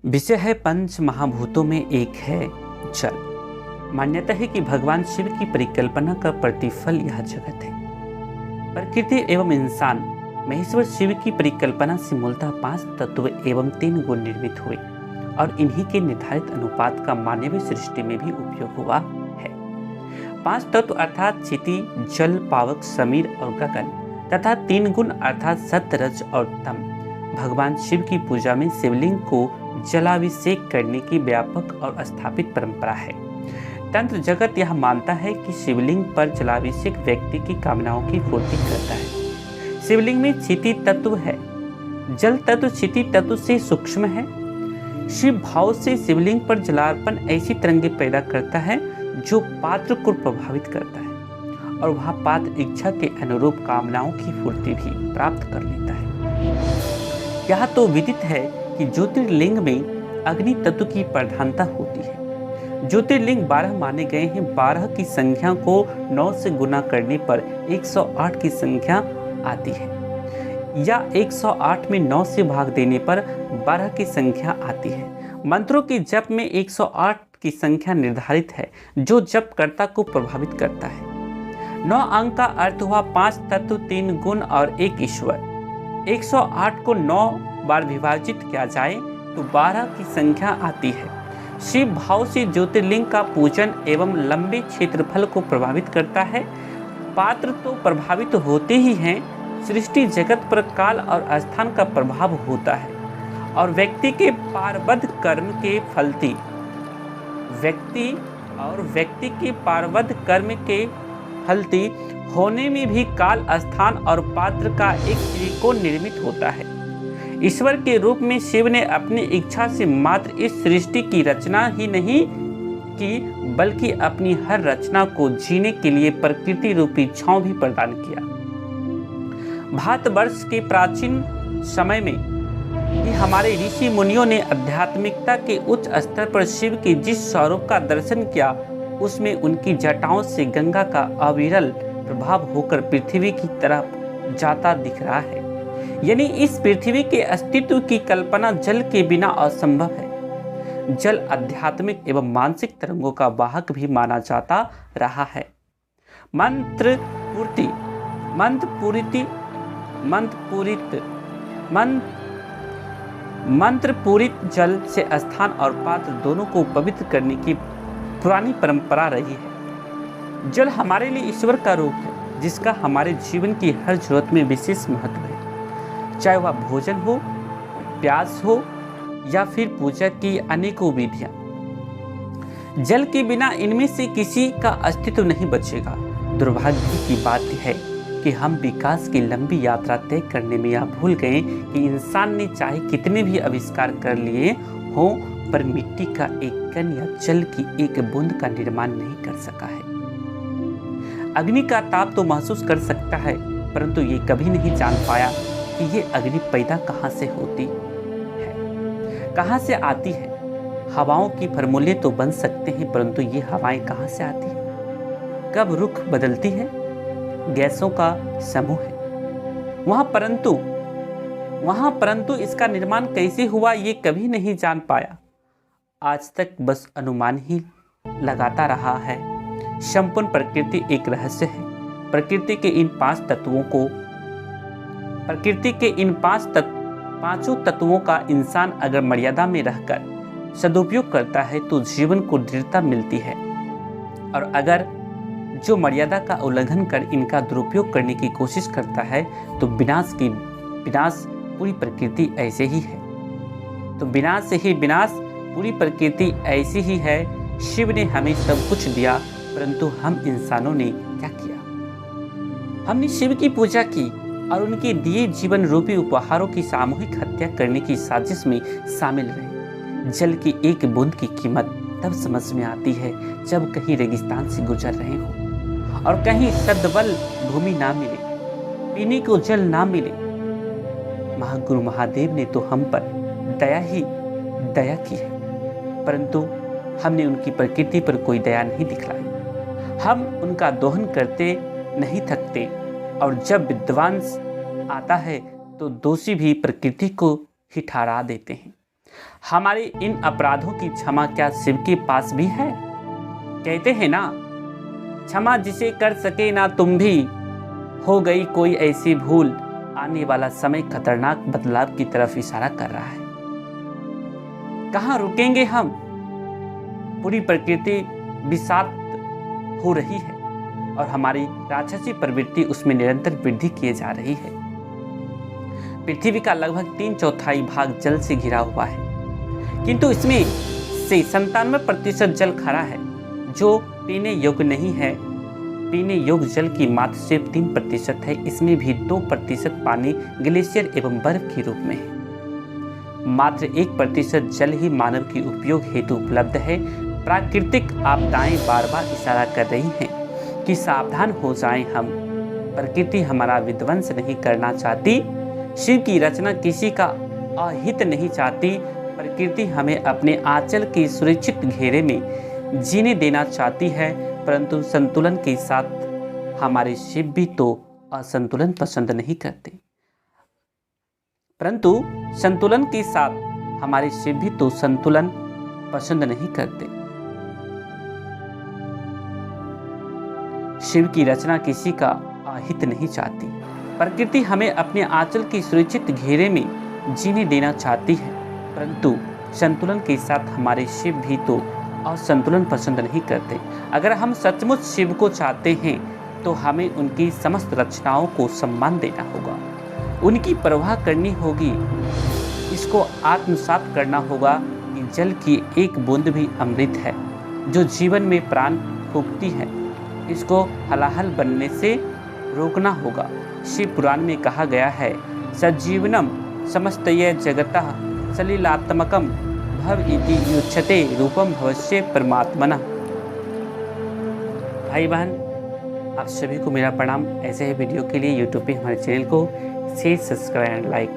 विषय है पंच महाभूतों में एक है जल। मान्यता है कि भगवान शिव की परिकल्पना का प्रतिफल यह जगत है। प्रकृति एवं इंसान महेश्वर शिव की परिकल्पना से मूलतः 5 तत्व एवं 3 गुण निर्मित हुए और इन्हीं के निर्धारित अनुपात का मानवीय सृष्टि में भी उपयोग हुआ है। 5 तत्व अर्थात क्षिति, जल, पावक, समीर और गगन तथा 3 गुण अर्थात सत्य, रज और तम भगवान शिव की पूजा में शिवलिंग को जलाभिषेक करने की व्यापक और स्थापित परंपरा है। तंत्र जगत यह मानता है कि शिवलिंग पर जलाभिषेक व्यक्ति की कामनाओं की पूर्ति करता है। शिवलिंग में क्षिति तत्व है। जल तत्व क्षिति तत्व से सूक्ष्म है। शिव भाव से शिवलिंग पर जलार्पण ऐसी तरंगें पैदा करता है जो पात्र को प्रभावित करता है और वह पात्र इच्छा के अनुरूप कामनाओं की पूर्ति भी प्राप्त कर लेता है। यह तो विदित है कि ज्योतिर्लिंग में अग्नि तत्व की प्रधानता होती है। ज्योतिर्लिंग 12 माने गए हैं। 12 की संख्या को 9 से गुना करने पर 108 की संख्या आती है, या 108 में 9 से भाग देने पर 12 की संख्या आती है। मंत्रों के जप में 108 की संख्या निर्धारित है जो जपकर्ता को प्रभावित करता है। 9 अंक का अर्थ हुआ 5 तत्व, 3 गुण और 1 ईश्वर। 108 को 9 बार विभाजित किया जाए तो 12 की संख्या आती है। शिव भाव से ज्योतिर्लिंग का पूजन एवं लंबे क्षेत्रफल को प्रभावित करता है। पात्र तो प्रभावित होते ही हैं, सृष्टि जगत पर काल और स्थान का प्रभाव होता है और व्यक्ति के पारबद्ध कर्म के फलती होने में भी काल, स्थान और पात्र का एक त्रिकोण निर्मित होता है। ईश्वर के रूप में शिव ने अपनी इच्छा से मात्र इस सृष्टि की रचना ही नहीं की, बल्कि अपनी हर रचना को जीने के लिए प्रकृति रूपी छांव भी प्रदान किया। भारतवर्ष के प्राचीन समय में ही हमारे ऋषि मुनियों ने आध्यात्मिकता के उच्च स्तर पर शिव के जिस स्वरूप का दर्शन किया, उसमें उनकी जटाओं से गंगा का अविरल प्रभाव होकर पृथ्वी की तरफ जाता दिख रहा है। यानी इस पृथ्वी के अस्तित्व की कल्पना जल के बिना असंभव है। जल आध्यात्मिक एवं मानसिक तरंगों का वाहक भी माना जाता रहा है। मंत्र पूरित जल से स्थान और पात्र दोनों को पवित्र करने की पुरानी परंपरा रही है। जल हमारे लिए ईश्वर का रूप है जिसका हमारे जीवन की हर जरूरत में विशेष महत्व है, चाहे वह भोजन हो, प्यास हो या फिर पूजा की अनेकों विधियां। जल के बिना इनमें से किसी का अस्तित्व नहीं बचेगा। दुर्भाग्य की बात है कि हम विकास की लंबी यात्रा तय करने में यह भूल गए कि इंसान ने चाहे कितने भी आविष्कार कर लिए हों, पर मिट्टी का एक कण या जल की एक बूंद का निर्माण नहीं कर सका है। अग्नि का ताप तो महसूस कर सकता है, परंतु ये कभी नहीं जान पाया कि ये अग्नि पैदा कहाँ से होती है, कहाँ से आती है। हवाओं की फॉर्मूले तो बन सकते हैं, परंतु ये हवाएं कहाँ से आती हैं, कब रुख बदलती है, गैसों का समूह है वहाँ, परंतु इसका निर्माण कैसे हुआ ये कभी नहीं जान पाया। आज तक बस अनुमान ही लगाता रहा है। संपूर्ण प्रकृति एक रहस्य है। प्रकृति के इन 5 तत्वों का इंसान अगर मर्यादा में रहकर सदुपयोग करता है तो जीवन को दृढ़ता मिलती है, और अगर जो मर्यादा का उल्लंघन कर इनका दुरुपयोग करने की कोशिश करता है तो विनाश पूरी प्रकृति ऐसे ही है। तो विनाश से ही विनाश पूरी प्रकृति ऐसी ही है। शिव ने हमें सब कुछ दिया, परंतु हम इंसानों ने क्या किया? हमने शिव की पूजा की और उनके दिए जीवन रूपी उपहारों की सामूहिक हत्या करने की साजिश में शामिल रहे। जल की एक बूंद की कीमत तब समझ में आती है जब कहीं रेगिस्तान से गुजर रहे हो और कहीं सद्बल भूमि ना मिले, पीने को जल ना मिले। महागुरु महादेव ने तो हम पर दया की है, परंतु हमने उनकी प्रकृति पर कोई दया नहीं दिखलाई। हम उनका दोहन करते नहीं थकते, और जब विध्वंस आता है तो दोषी भी प्रकृति को ही ठहरा देते हैं। हमारे इन अपराधों की क्षमा क्या शिव के पास भी है? कहते हैं ना, क्षमा जिसे कर सके ना तुम भी, हो गई कोई ऐसी भूल, आने वाला समय खतरनाक बदलाव की तरफ इशारा कर रहा है। कहाँ रुकेंगे हम? पूरी प्रकृति विषाक्त हो रही है और हमारी राक्षसी प्रवृत्ति उसमें निरंतर वृद्धि किए जा रही है। पृथ्वी का लगभग 3/4 भाग जल से घिरा हुआ है, किंतु इसमें से 97% जल खरा है जो पीने योग्य नहीं है। पीने योग्य जल की मात्रा सिर्फ 3% है। इसमें भी 2% पानी ग्लेशियर एवं बर्फ के रूप में है। मात्र 1% जल ही मानव के उपयोग हेतु उपलब्ध है। प्राकृतिक आपदाएं बार बार इशारा कर रही हैं कि सावधान हो जाएं हम। प्रकृति हमारा विध्वंस नहीं करना चाहती, शिव की रचना किसी का अहित नहीं चाहती। प्रकृति हमें अपने आंचल के सुरक्षित घेरे में जीने देना चाहती है, परंतु संतुलन के साथ हमारे शिव भी तो असंतुलन पसंद नहीं करते। परंतु संतुलन के साथ हमारे शिव भी तो संतुलन पसंद नहीं करते। शिव की रचना किसी का अहित नहीं चाहती। प्रकृति हमें अपने आंचल के सुरक्षित घेरे में जीने देना चाहती है, परंतु संतुलन के साथ हमारे शिव भी तो असंतुलन पसंद नहीं करते। अगर हम सचमुच शिव को चाहते हैं तो हमें उनकी समस्त रचनाओं को सम्मान देना होगा, उनकी परवाह करनी होगी। इसको आत्मसात करना होगा कि जल की एक बूंद भी अमृत है जो जीवन में प्राण फूंकती है। इसको हलाहल बनने से रोकना होगा। शिव पुराण में कहा गया है, सज्जीवनम समस्तय जगतः सलिलात्मकम भव इति युच्यते रूपम भवस्य परमात्मना। भाई बहन, आप सभी को मेरा प्रणाम। ऐसे ही वीडियो के लिए यूट्यूब पे हमारे चैनल को शेयर, सब्सक्राइब एंड लाइक